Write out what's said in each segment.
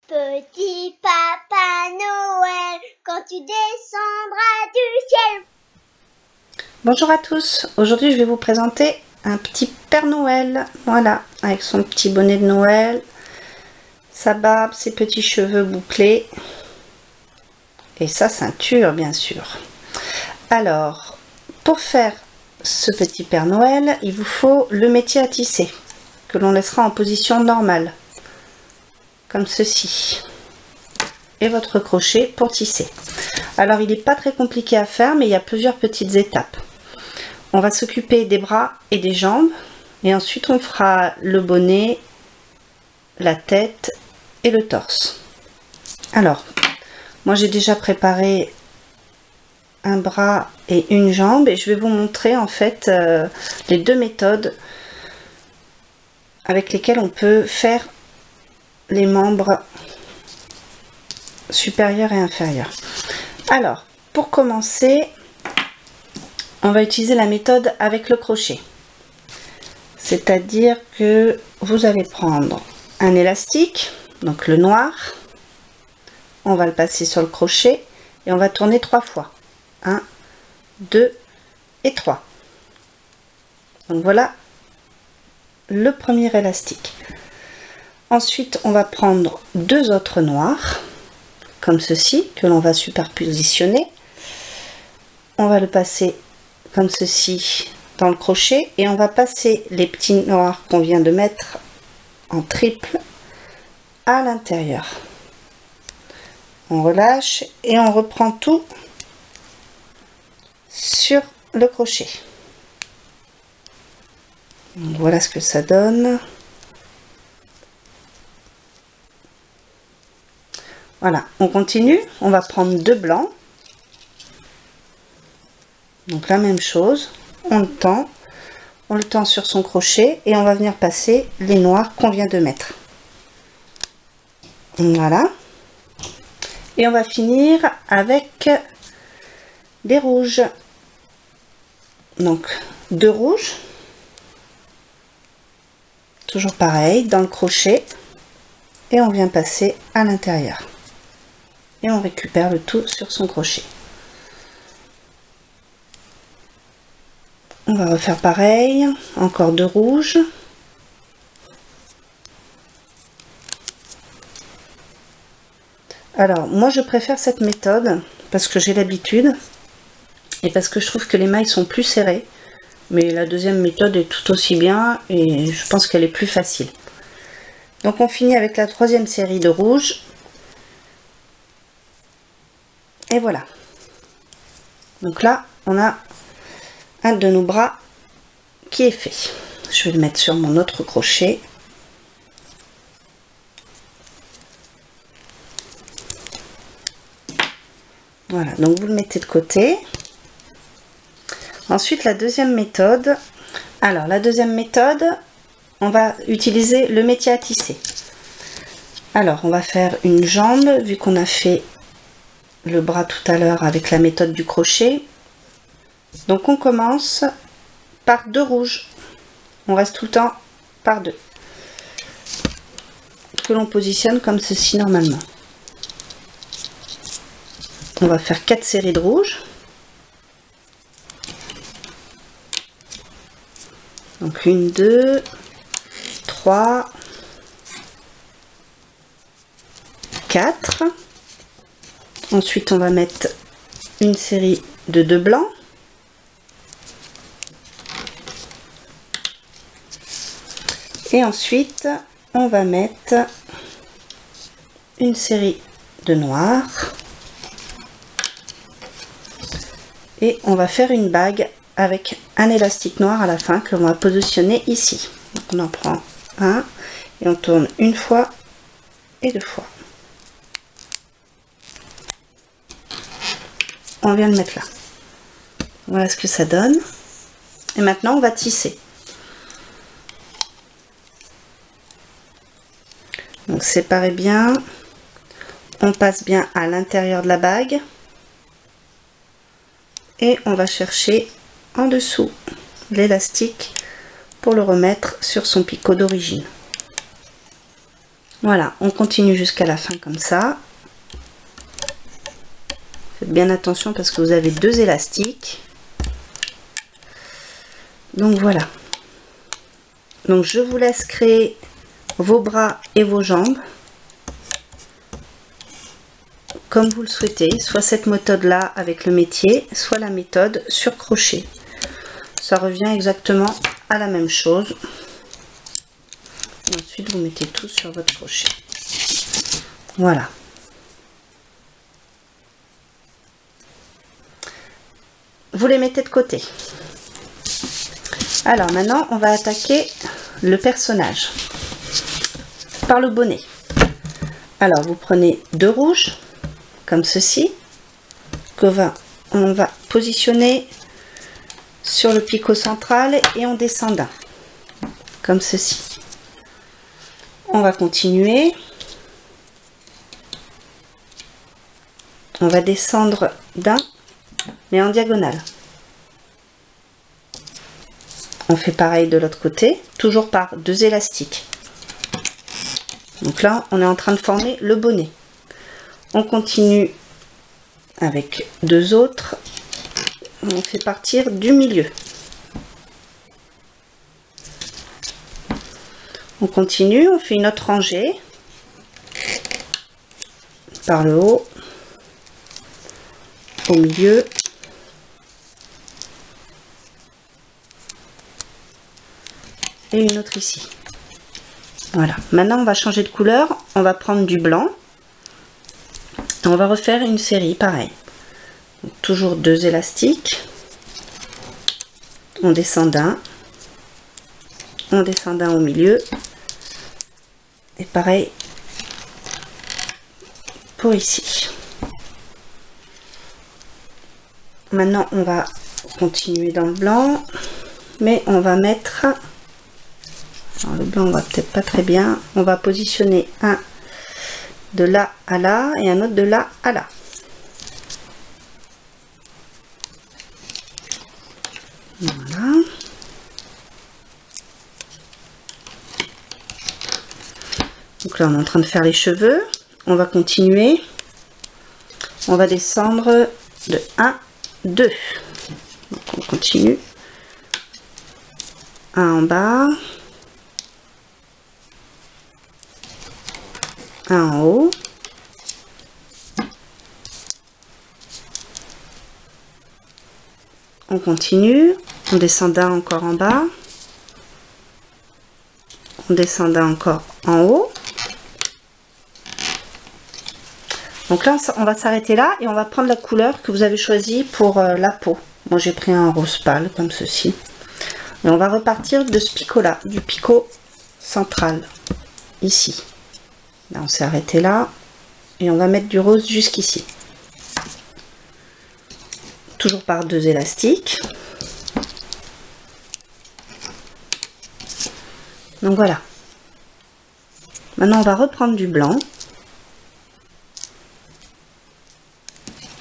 Petit Papa Noël, quand tu descendras du ciel. Bonjour à tous, aujourd'hui je vais vous présenter un petit Père Noël, voilà, avec son petit bonnet de Noël, sa barbe, ses petits cheveux bouclés et sa ceinture bien sûr. Alors, pour faire ce petit Père Noël, il vous faut le métier à tisser, que l'on laissera en position normale, comme ceci, et votre crochet pour tisser. Alors il n'est pas très compliqué à faire, mais il y a plusieurs petites étapes. On va s'occuper des bras et des jambes, et ensuite on fera le bonnet, la tête et le torse. Alors, moi j'ai déjà préparé un bras et une jambe, et je vais vous montrer en fait les deux méthodes avec lesquelles on peut faire les membres supérieurs et inférieurs. Alors, pour commencer, on va utiliser la méthode avec le crochet. C'est-à-dire que vous allez prendre un élastique, donc le noir, on va le passer sur le crochet et on va tourner 3 fois. 1, 2 et 3. Donc voilà le premier élastique. Ensuite, on va prendre deux autres noirs, comme ceci, que l'on va superpositionner. On va le passer comme ceci dans le crochet et on va passer les petits noirs qu'on vient de mettre en triple à l'intérieur. On relâche et on reprend tout sur le crochet. Donc voilà ce que ça donne. Voilà, on continue, on va prendre deux blancs. Donc la même chose, on le tend sur son crochet et on va venir passer les noirs qu'on vient de mettre. Voilà. Et on va finir avec des rouges. Donc deux rouges. Toujours pareil, dans le crochet. Et on vient passer à l'intérieur. Et on récupère le tout sur son crochet. On va refaire pareil, encore deux rouges. Alors moi je préfère cette méthode parce que j'ai l'habitude et parce que je trouve que les mailles sont plus serrées, mais la deuxième méthode est tout aussi bien et je pense qu'elle est plus facile. Donc on finit avec la troisième série de rouges. Et voilà. Donc là, on a un de nos bras qui est fait. Je vais le mettre sur mon autre crochet. Voilà, donc vous le mettez de côté. Ensuite, la deuxième méthode. Alors, la deuxième méthode, on va utiliser le métier à tisser. Alors, on va faire une jambe, vu qu'on a fait le bras tout à l'heure avec la méthode du crochet. Donc on commence par deux rouges. On reste tout le temps par deux. Que l'on positionne comme ceci normalement. On va faire 4 séries de rouges. Donc 1, 2, 3, 4. Ensuite, on va mettre une série de deux blancs. Et ensuite, on va mettre une série de noirs. Et on va faire une bague avec un élastique noir à la fin que l'on va positionner ici. Donc on en prend un et on tourne une fois et deux fois. On vient de mettre là. Voilà ce que ça donne. Et maintenant on va tisser. Donc séparez bien. On passe bien à l'intérieur de la bague. Et on va chercher en dessous l'élastique pour le remettre sur son picot d'origine. Voilà, on continue jusqu'à la fin comme ça. Faites bien attention parce que vous avez 2 élastiques. Donc voilà. Donc je vous laisse créer vos bras et vos jambes comme vous le souhaitez, soit cette méthode là avec le métier, soit la méthode sur crochet. Ça revient exactement à la même chose. Et ensuite vous mettez tout sur votre crochet. Voilà. Vous les mettez de côté. Alors maintenant on va attaquer le personnage par le bonnet. Alors vous prenez 2 rouges comme ceci que on va positionner sur le picot central et on descend d'un comme ceci. On va continuer, on va descendre d'un mais en diagonale. On fait pareil de l'autre côté, toujours par 2 élastiques. Donc là on est en train de former le bonnet. On continue avec 2 autres. On fait partir du milieu. On continue, on fait une autre rangée par le haut, au milieu, et une autre ici. Voilà, maintenant on va changer de couleur, on va prendre du blanc et on va refaire une série pareil. Donc, toujours 2 élastiques, on descend d'un au milieu et pareil pour ici. Maintenant on va continuer dans le blanc, mais on va mettre, alors le blanc on va peut-être pas très bien, on va positionner un de là à là et un autre de là à là. Voilà. Donc là on est en train de faire les cheveux, on va continuer, on va descendre de 1, 2, donc on continue, un en bas, un en haut, on continue, on descend d'un encore en bas, on descend d'un encore en haut. Donc là on va s'arrêter là et on va prendre la couleur que vous avez choisie pour la peau. Moi j'ai pris un rose pâle comme ceci. Et on va repartir de ce picot là, du picot central, ici. Là on s'est arrêté là et on va mettre du rose jusqu'ici. Toujours par 2 élastiques. Donc voilà. Maintenant on va reprendre du blanc.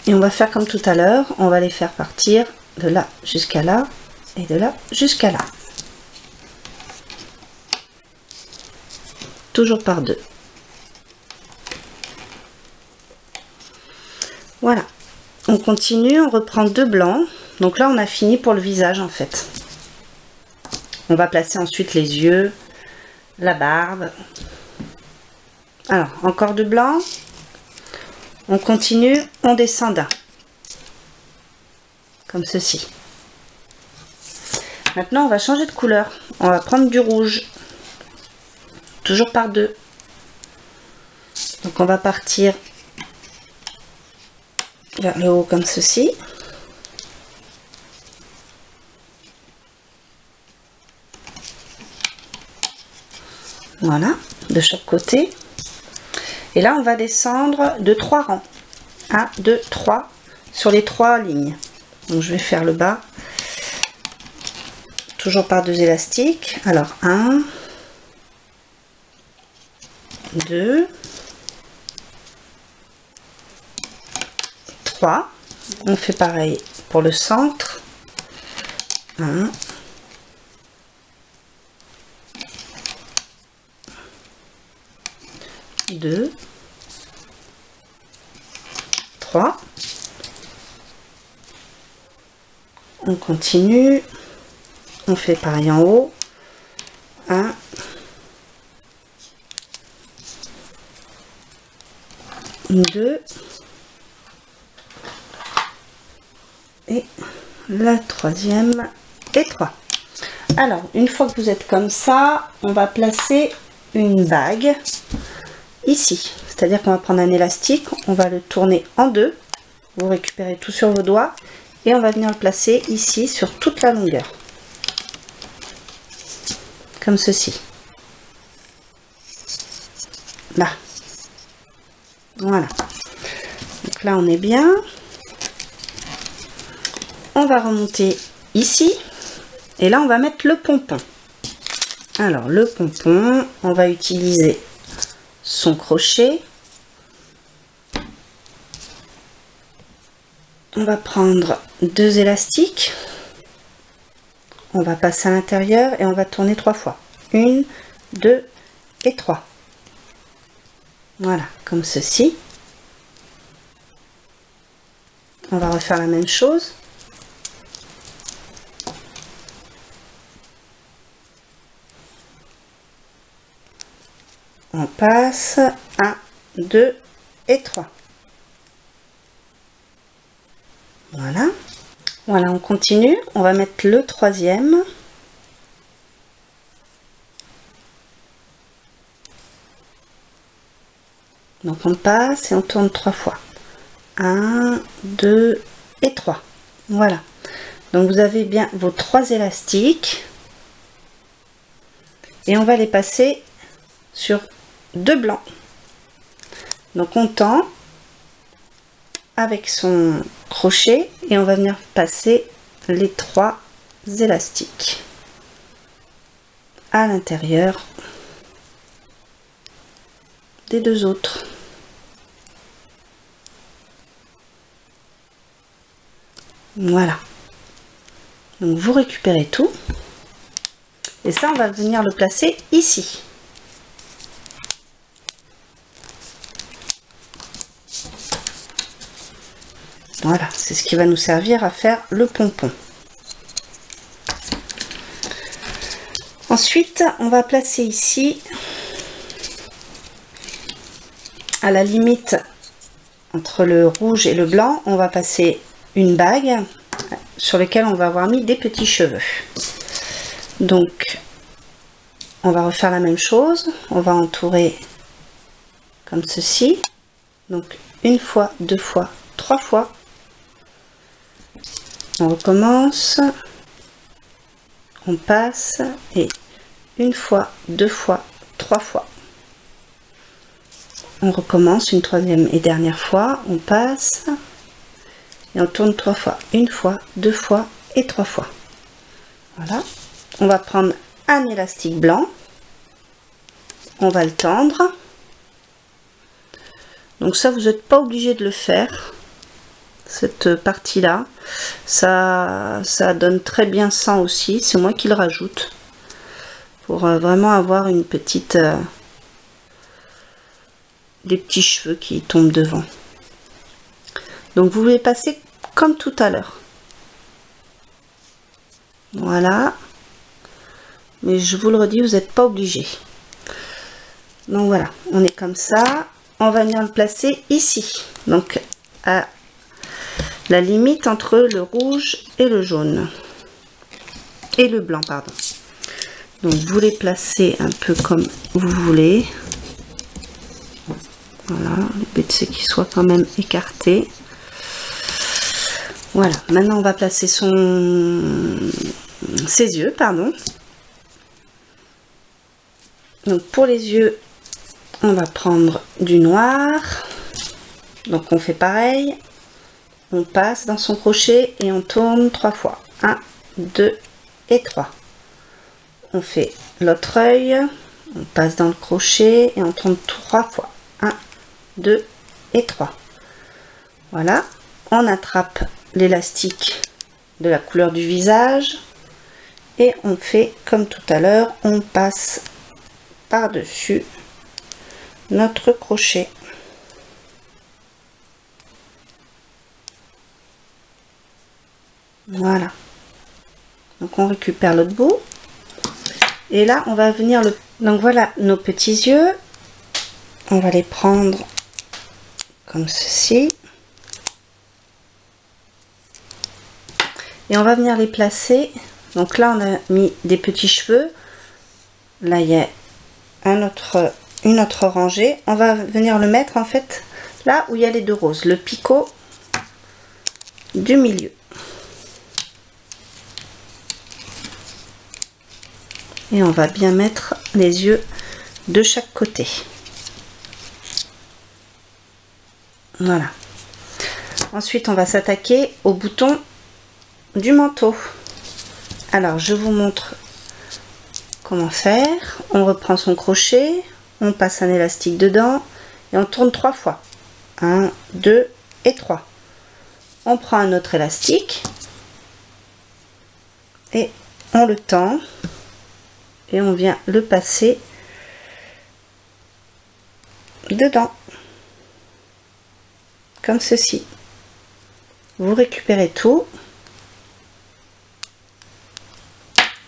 Et on va faire comme tout à l'heure, on va les faire partir de là jusqu'à là et de là jusqu'à là. Toujours par 2. Voilà. On continue, on reprend 2 blancs. Donc là on a fini pour le visage en fait. On va placer ensuite les yeux, la barbe. Alors encore 2 blancs. On continue, on descend d'un, comme ceci. Maintenant, on va changer de couleur. On va prendre du rouge, toujours par 2. Donc, on va partir vers le haut comme ceci. Voilà, de chaque côté. Et là, on va descendre de 3 rangs. 1, 2, 3 sur les 3 lignes. Donc, je vais faire le bas. Toujours par 2 élastiques. Alors, 1, 2, 3. On fait pareil pour le centre. 1, 2, 2, 3. On continue. On fait pareil en haut. 1, 2 et la troisième et 3. Alors, une fois que vous êtes comme ça, on va placer une bague ici. C'est-à-dire qu'on va prendre un élastique, on va le tourner en deux. Vous récupérez tout sur vos doigts et on va venir le placer ici sur toute la longueur. Comme ceci. Là. Voilà. Donc là, on est bien. On va remonter ici. Et là, on va mettre le pompon. Alors, le pompon, on va utiliser son crochet. On va prendre 2 élastiques. On va passer à l'intérieur et on va tourner 3 fois. 1, 2 et 3. Voilà, comme ceci. On va refaire la même chose. On passe 1, 2 et 3. Voilà. Voilà, on continue. On va mettre le troisième. Donc on passe et on tourne 3 fois. 1, 2 et 3. Voilà. Donc vous avez bien vos 3 élastiques. Et on va les passer sur 2 blancs. Donc on tend avec son crochet et on va venir passer les 3 élastiques à l'intérieur des 2 autres. Voilà. Donc vous récupérez tout et ça on va venir le placer ici. Voilà, c'est ce qui va nous servir à faire le pompon. Ensuite, on va placer ici, à la limite entre le rouge et le blanc, on va passer une bague sur laquelle on va avoir mis des petits cheveux. Donc, on va refaire la même chose. On va entourer comme ceci. Donc, 1 fois, 2 fois, 3 fois. On recommence, on passe et 1 fois, 2 fois, 3 fois. On recommence une troisième et dernière fois, on passe et on tourne 3 fois. 1 fois, 2 fois et 3 fois. Voilà. On va prendre un élastique blanc, on va le tendre. Donc ça, vous n'êtes pas obligé de le faire. Cette partie là, ça donne très bien ça aussi, c'est moi qui le rajoute pour vraiment avoir une petite des petits cheveux qui tombent devant. Donc vous voulez passer comme tout à l'heure, voilà, mais je vous le redis, vous n'êtes pas obligé. Donc voilà, on est comme ça, on va venir le placer ici, donc à la limite entre le rouge et le jaune et le blanc, pardon. Donc vous les placez un peu comme vous voulez. Voilà, le but c'est qu'il soit quand même écarté. Voilà, maintenant on va placer ses yeux, pardon. Donc pour les yeux, on va prendre du noir. Donc on fait pareil. On passe dans son crochet et on tourne 3 fois. 1, 2 et 3. On fait l'autre œil, on passe dans le crochet et on tourne 3 fois. 1, 2 et 3. Voilà, on attrape l'élastique de la couleur du visage et on fait comme tout à l'heure, on passe par-dessus notre crochet. Voilà. Donc on récupère l'autre bout. Et là, on va venir le... Donc voilà nos petits yeux. On va les prendre comme ceci. Et on va venir les placer. Donc là, on a mis des petits cheveux. Là, il y a une autre rangée. On va venir le mettre en fait là où il y a les deux roses. Le picot du milieu. Et on va bien mettre les yeux de chaque côté. Voilà. Ensuite, on va s'attaquer au bouton du manteau. Alors, je vous montre comment faire. On reprend son crochet, on passe un élastique dedans et on tourne 3 fois. 1, 2 et 3. On prend un autre élastique et on le tend. Et on vient le passer dedans, comme ceci. Vous récupérez tout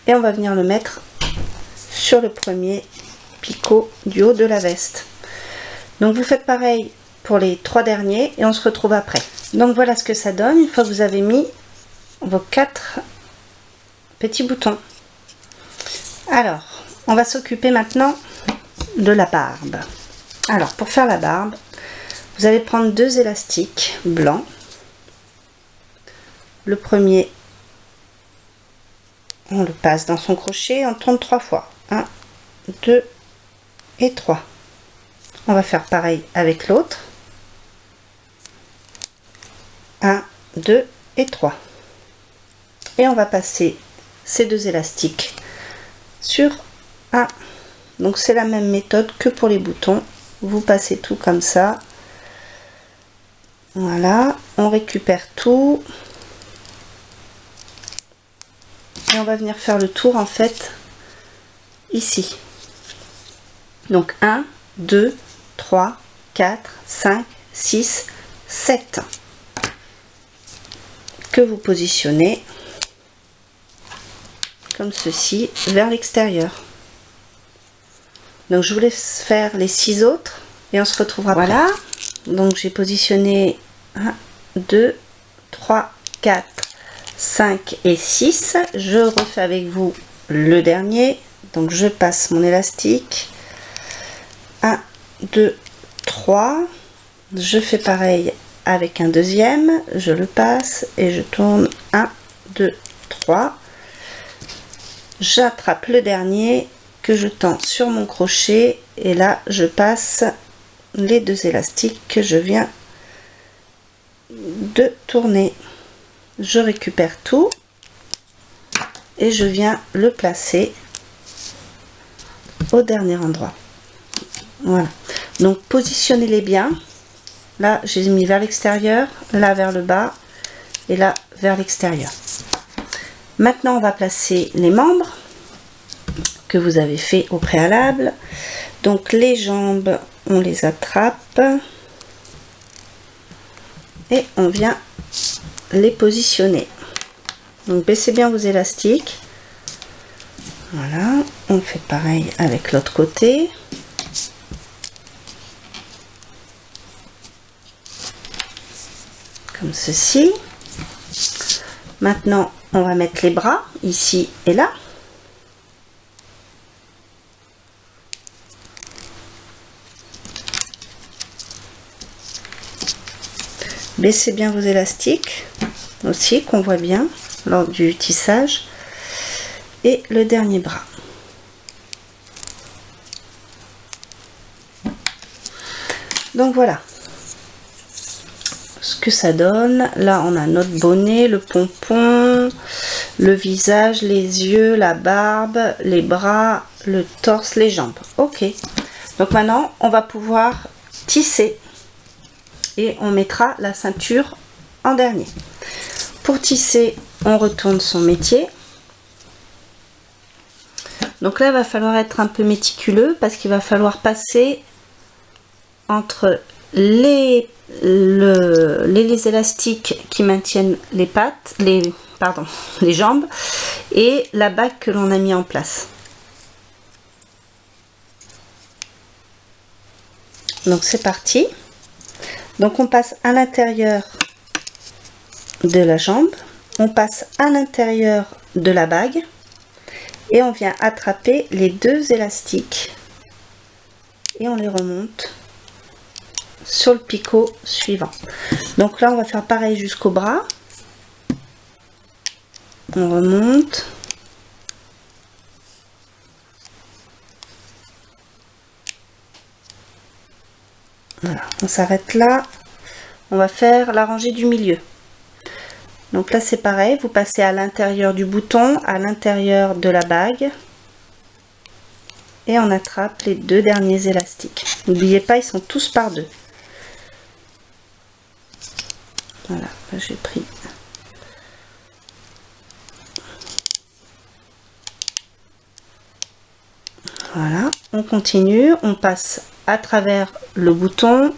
et on va venir le mettre sur le premier picot du haut de la veste. Donc vous faites pareil pour les 3 derniers et on se retrouve après. Donc voilà ce que ça donne une fois que vous avez mis vos 4 petits boutons. Alors, on va s'occuper maintenant de la barbe. Alors, pour faire la barbe, vous allez prendre 2 élastiques blancs. Le premier, on le passe dans son crochet, on tourne 3 fois. 1, 2 et 3. On va faire pareil avec l'autre. 1, 2 et 3. Et on va passer ces 2 élastiques sur un. Donc c'est la même méthode que pour les boutons. Vous passez tout comme ça. Voilà, on récupère tout. Et on va venir faire le tour en fait ici. Donc 1, 2, 3, 4, 5, 6, 7. Que vous positionnez comme ceci vers l'extérieur. Donc je vous laisse faire les 6 autres et on se retrouvera. Voilà, donc j'ai positionné 1, 2, 3, 4, 5 et 6. Je refais avec vous le dernier. Donc je passe mon élastique. 1, 2, 3. Je fais pareil avec un deuxième. Je le passe et je tourne 1, 2, 3. J'attrape le dernier que je tends sur mon crochet et là je passe les 2 élastiques que je viens de tourner. Je récupère tout et je viens le placer au dernier endroit. Voilà, donc positionnez-les bien. Là j'ai mis vers l'extérieur, là vers le bas et là vers l'extérieur. Maintenant, on va placer les membres que vous avez fait au préalable. Donc les jambes, on les attrape et on vient les positionner. Donc baissez bien vos élastiques. Voilà, on fait pareil avec l'autre côté. Comme ceci. Maintenant, on va mettre les bras ici et là. Baissez bien vos élastiques aussi, qu'on voit bien lors du tissage. Et le dernier bras. Donc voilà ce que ça donne. Là on a notre bonnet, le pompon, le visage, les yeux, la barbe, les bras, le torse, les jambes. Ok, donc maintenant on va pouvoir tisser et on mettra la ceinture en dernier. Pour tisser, on retourne son métier. Donc là il va falloir être un peu méticuleux parce qu'il va falloir passer entre les élastiques qui maintiennent les pattes, les jambes et la bague que l'on a mis en place. Donc c'est parti. Donc on passe à l'intérieur de la jambe, on passe à l'intérieur de la bague et on vient attraper les deux élastiques et on les remonte sur le picot suivant. Donc là on va faire pareil jusqu'au bras. On remonte. Voilà, on s'arrête là. On va faire la rangée du milieu. Donc là c'est pareil, vous passez à l'intérieur du bouton, à l'intérieur de la bague et on attrape les deux derniers élastiques. N'oubliez pas, ils sont tous par deux. Voilà, j'ai pris. Voilà, on continue, on passe à travers le bouton.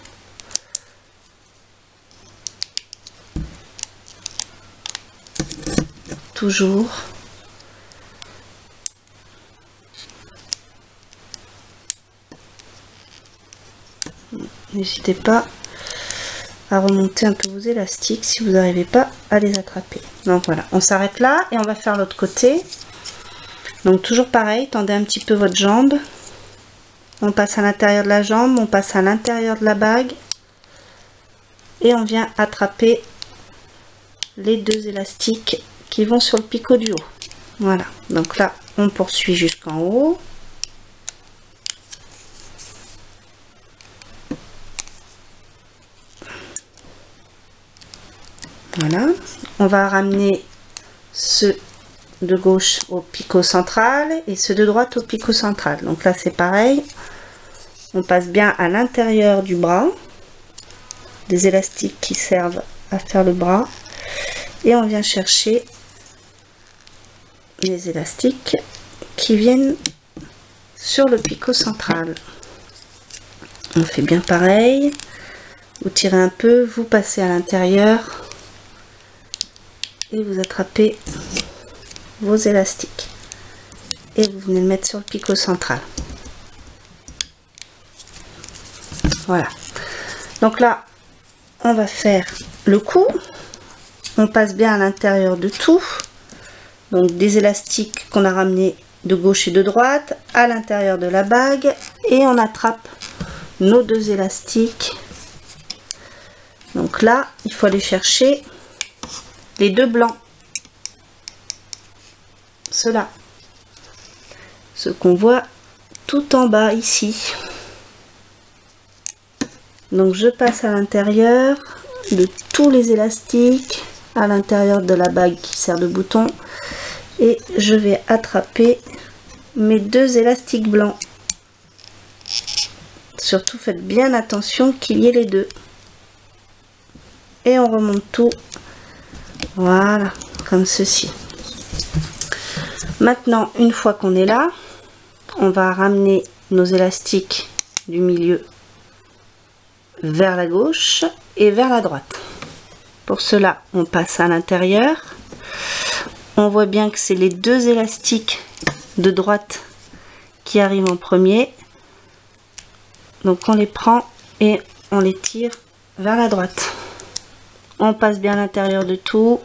Toujours. N'hésitez pas à remonter un peu vos élastiques si vous n'arrivez pas à les attraper. Donc voilà, on s'arrête là et on va faire l'autre côté. Donc toujours pareil, tendez un petit peu votre jambe. On passe à l'intérieur de la jambe, on passe à l'intérieur de la bague et on vient attraper les deux élastiques qui vont sur le picot du haut. Voilà, donc là on poursuit jusqu'en haut. Voilà, on va ramener ceux de gauche au picot central et ceux de droite au picot central. Donc là c'est pareil, on passe bien à l'intérieur du bras, des élastiques qui servent à faire le bras, et on vient chercher les élastiques qui viennent sur le picot central. On fait bien pareil, vous tirez un peu, vous passez à l'intérieur et vous attrapez vos élastiques et vous venez le mettre sur le picot central. Voilà, donc là on va faire le cou. On passe bien à l'intérieur de tout, donc des élastiques qu'on a ramenés de gauche et de droite à l'intérieur de la bague et on attrape nos deux élastiques. Donc là il faut aller chercher les deux blancs, ceux-là, ceux qu'on voit tout en bas ici. Donc je passe à l'intérieur de tous les élastiques, à l'intérieur de la bague qui sert de bouton, et je vais attraper mes deux élastiques blancs. Surtout faites bien attention qu'il y ait les deux. Et on remonte tout. Voilà, comme ceci. Maintenant, une fois qu'on est là, on va ramener nos élastiques du milieu vers la gauche et vers la droite. Pour cela, on passe à l'intérieur. On voit bien que c'est les deux élastiques de droite qui arrivent en premier. Donc on les prend et on les tire vers la droite. On passe bien à l'intérieur de tout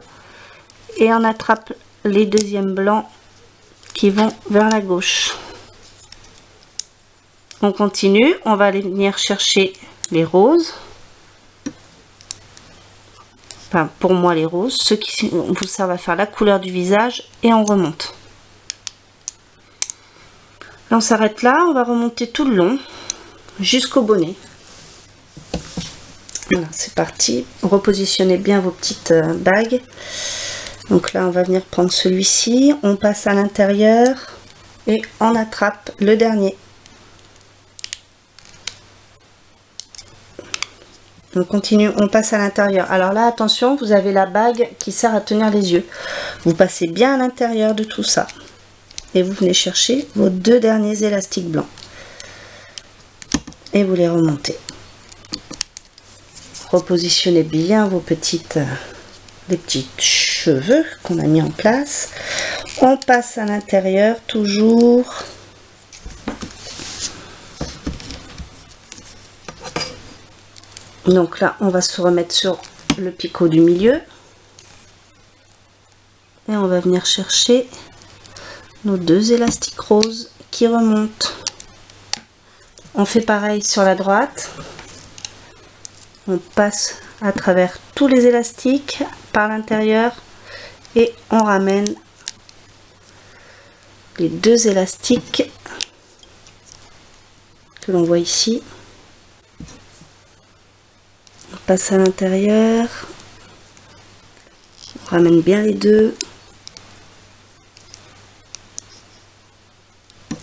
et on attrape les deuxièmes blancs qui vont vers la gauche. On continue, on va aller venir chercher les roses. Enfin, pour moi les roses, ceux qui vous servent à faire la couleur du visage, et on remonte. Là, on s'arrête là, on va remonter tout le long jusqu'au bonnet. Voilà, c'est parti. Repositionnez bien vos petites bagues. Donc là, on va venir prendre celui-ci, on passe à l'intérieur et on attrape le dernier. On continue, on passe à l'intérieur. Alors là, attention, vous avez la bague qui sert à tenir les yeux. Vous passez bien à l'intérieur de tout ça. Et vous venez chercher vos deux derniers élastiques blancs. Et vous les remontez. repositionnez bien vos les petits cheveux qu'on a mis en place. On passe à l'intérieur toujours. Donc là, on va se remettre sur le picot du milieu. Et on va venir chercher nos 2 élastiques roses qui remontent. On fait pareil sur la droite. On passe à travers tous les élastiques par l'intérieur et on ramène les 2 élastiques que l'on voit ici. On passe à l'intérieur, on ramène bien les 2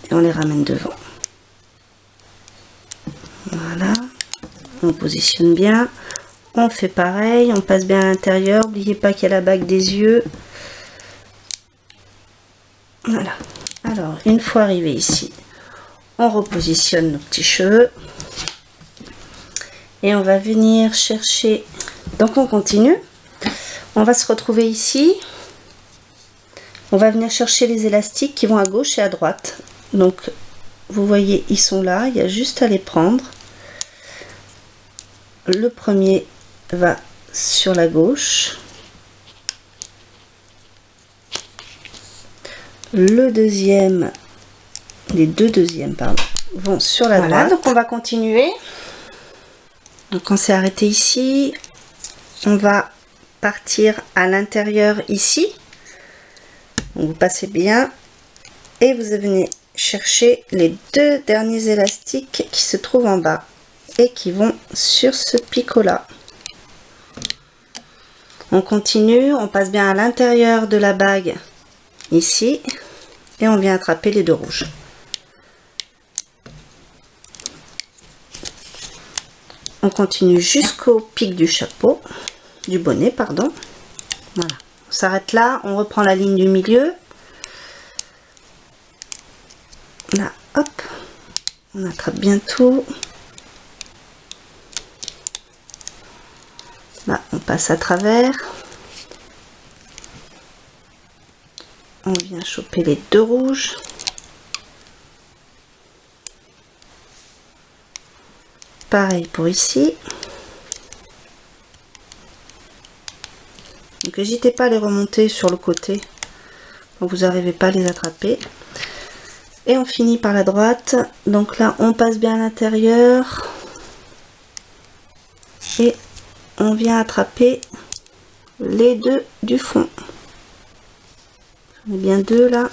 et on les ramène devant. Voilà, on positionne bien, on fait pareil, on passe bien à l'intérieur. N'oubliez pas qu'il y a la bague des yeux. Voilà. Alors, une fois arrivé ici, on repositionne nos petits cheveux et on va venir chercher. Donc on continue, on va se retrouver ici, on va venir chercher les élastiques qui vont à gauche et à droite. Donc vous voyez, ils sont là, il y a juste à les prendre. Le premier va sur la gauche, le deuxième, les 2 deuxièmes pardon, vont sur la droite. Donc on va continuer. Donc on s'est arrêté ici, on va partir à l'intérieur ici. Donc vous passez bien et vous venez chercher les 2 derniers élastiques qui se trouvent en bas et qui vont sur ce picot là. On continue, on passe bien à l'intérieur de la bague ici et on vient attraper les 2 rouges. On continue jusqu'au pic du chapeau, du bonnet pardon. Voilà, on s'arrête là, on reprend la ligne du milieu. Là, hop, on attrape bien tout. Là, on passe à travers. On vient choper les 2 rouges. Pareil pour ici. Donc n'hésitez pas à les remonter sur le côté quand vous n'arrivez pas à les attraper. Et on finit par la droite. Donc là, on passe bien à l'intérieur. Et on vient attraper les 2 du fond. J'en ai bien 2 là.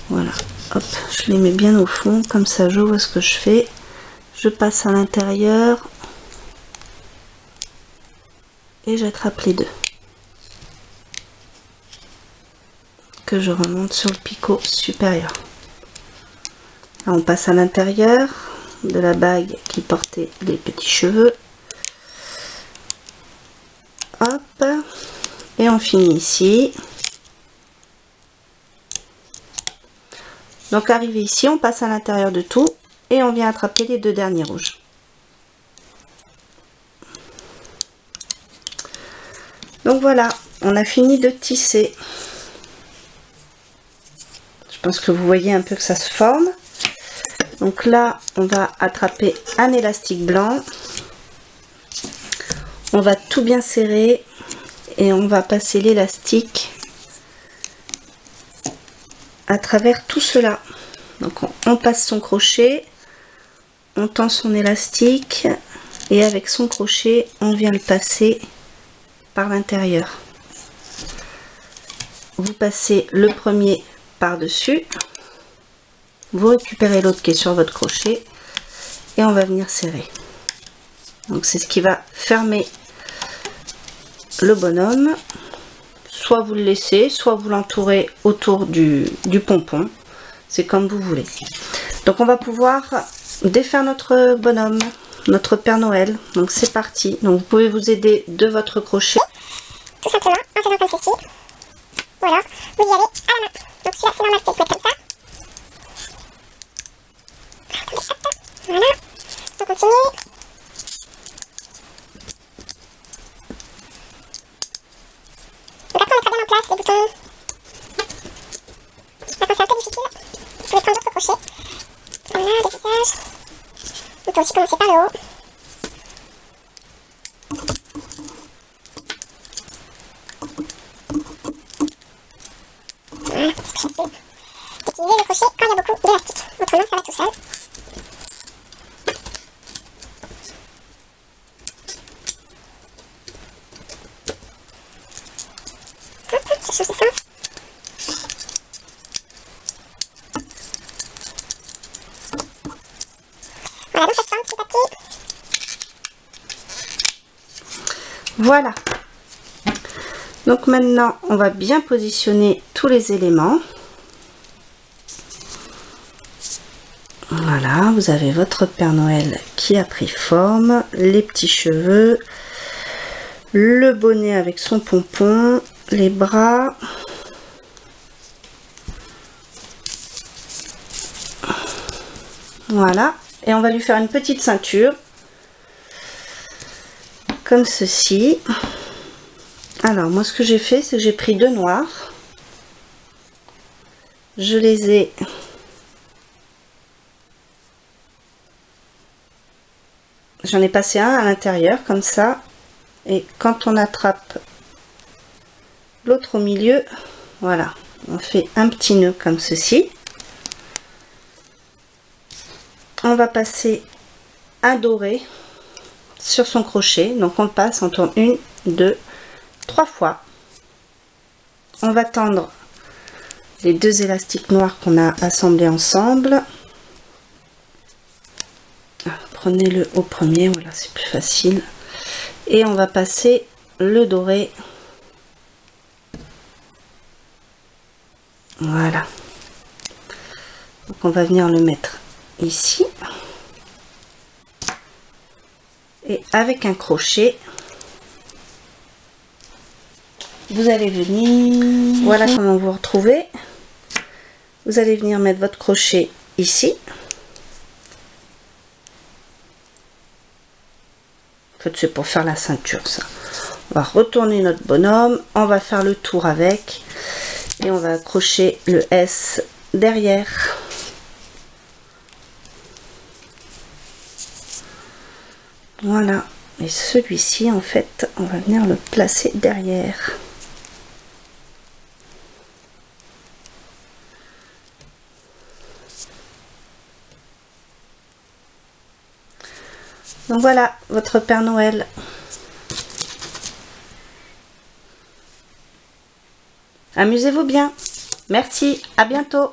Voilà. Hop, je les mets bien au fond. Comme ça, je vois ce que je fais. Je passe à l'intérieur. Et j'attrape les 2. Que je remonte sur le picot supérieur. Là, on passe à l'intérieur de la bague qui portait les petits cheveux. Hop, et on finit ici. Donc arrivé ici, on passe à l'intérieur de tout et on vient attraper les 2 derniers rouges. Donc voilà, on a fini de tisser. Je pense que vous voyez un peu que ça se forme. Donc là, on va attraper un élastique blanc. On va tout bien serrer et on va passer l'élastique à travers tout cela. Donc on passe son crochet, on tend son élastique et avec son crochet, on vient le passer par l'intérieur. Vous passez le premier par-dessus. Vous récupérez l'autre qui est sur votre crochet et on va venir serrer. Donc c'est ce qui va fermer le bonhomme. Soit vous le laissez, soit vous l'entourez autour du pompon. C'est comme vous voulez. Donc on va pouvoir défaire notre bonhomme, notre Père Noël. Donc c'est parti. Donc vous pouvez vous aider de votre crochet. Tout simplement en faisant comme ceci. Ou alors vous y allez à la main. Donc celui-là c'est normal qu'il se mette comme ça. Voilà, on continue. place les boutons. Maintenant c'est un peu difficile. Vous pouvez prendre d'autres crochets. Voilà, des visages. On peut aussi commencer par le haut. Voilà, c'est plus facile. Utilisez le crochet quand il y a beaucoup d'élastique. Autrement, ça va tout seul. Hop, ça change de sens. Voilà, donc ça se forme petit à petit. Voilà. Donc maintenant, on va bien positionner tous les éléments. Voilà, vous avez votre Père Noël qui a pris forme, les petits cheveux, le bonnet avec son pompon, les bras. Voilà, et on va lui faire une petite ceinture, comme ceci. Alors, moi, ce que j'ai fait, c'est que j'ai pris deux noirs. Je les ai... J'en ai passé un à l'intérieur, comme ça. Et quand on attrape l'autre au milieu, voilà, on fait un petit nœud comme ceci. On va passer un doré sur son crochet. Donc, on le passe, on tourne 1, 2, 3 fois. On va tendre les deux élastiques noirs qu'on a assemblés ensemble. Prenez-le au premier, voilà, c'est plus facile. Et on va passer le doré. Voilà. Donc on va venir le mettre ici. Et avec un crochet, vous allez venir, voilà comment vous retrouvez. Vous allez venir mettre votre crochet ici. En fait, c'est pour faire la ceinture, ça. On va retourner notre bonhomme, on va faire le tour avec et on va accrocher le S derrière. Voilà, et celui-ci, en fait, on va venir le placer derrière. Donc voilà, votre Père Noël. Amusez-vous bien. Merci, à bientôt.